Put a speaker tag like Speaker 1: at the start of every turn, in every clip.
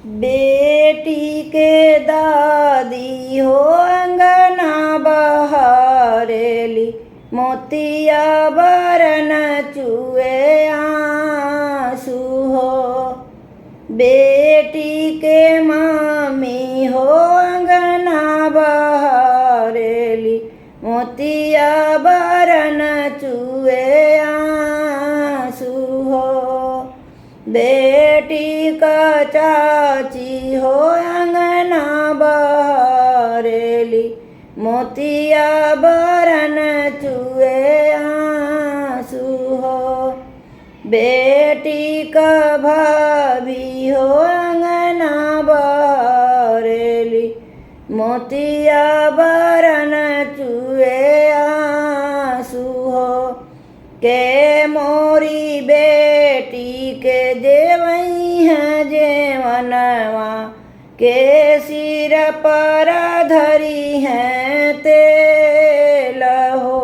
Speaker 1: बेटी के दादी हो अंगना बहारेली, मोतिया बरन चुए आंसू हो। बेटी के मामी हो अंगना बहारेली, मोतिया बरन चुए आंसू हो। बेटी का चाची हो अंगना बहारेली, मोतिया बरन चुए आंसू हो। बेटी का भाभी हो अंगना बहारेली, मोतिया बरन चुए आंसू हो। के मोरी बेटी के जेवई हैं जेवनवा, के सिर पर धरी हैं तेल हो।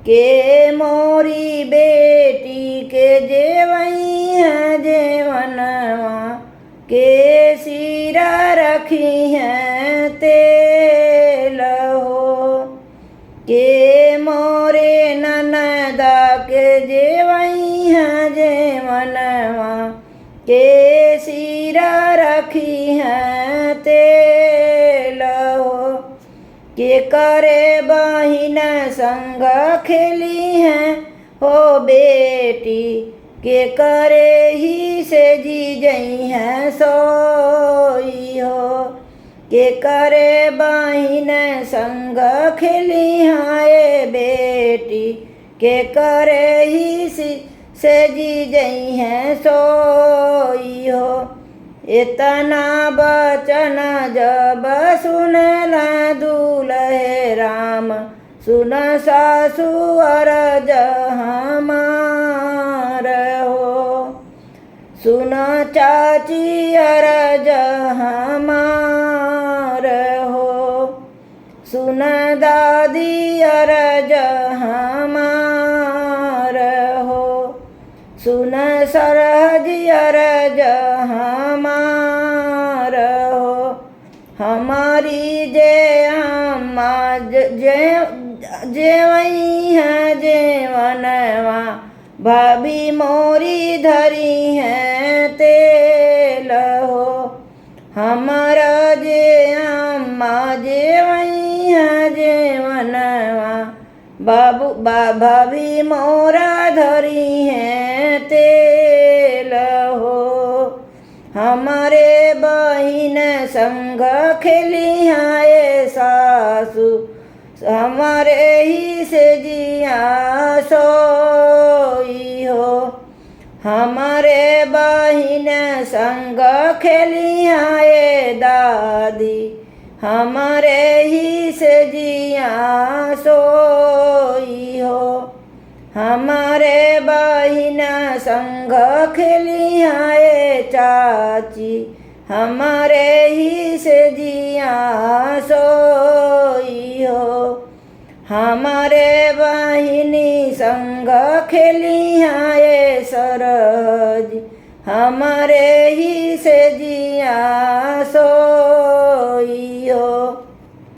Speaker 1: के मोरी बेटी के जेवई हैं जेवनवा, के सिर रखी हैं तेल हो। के मोरे ननदा के जेवई हैं जेवनवा, के सिरा रखी हैं तेल हो। के करे बहिन संग खेली हैं हो बेटी, के करे ही से जी जई हैं सोई हो। के करे बहिन संग खेली हाय बेटी, के करे ही से जी जई हैं सोई हो। इतना बचन जब सुनला दूल्हे राम, सुन सासु अरज हमार हो। सुन चाची अरज हमार हो। सुन दादी अरज हमार हो। सुन सरहज अरज हमार हो। हमारी जे अम्मा जेवई हैं जेवनवा, भाभी मोरी धरी हैं तेल हो। हमारा जे अम्मा जेवई हैं जेवनवा, भाभी मोरा धरी हैं तेल हो। हमारे बहिन संग खेली हाय सासु, हमारे ही से जिया सोई हो। हमारे बहिन संग खेली हाय दादी, हमारे ही से जिया सोई हो। हमारे बहिन संग खेली हाय चाची, हमारे ही से जिया सोई हो। हमारे बहिनी संग खेली हाय सरज, हमारे ही से जिया सोई हो।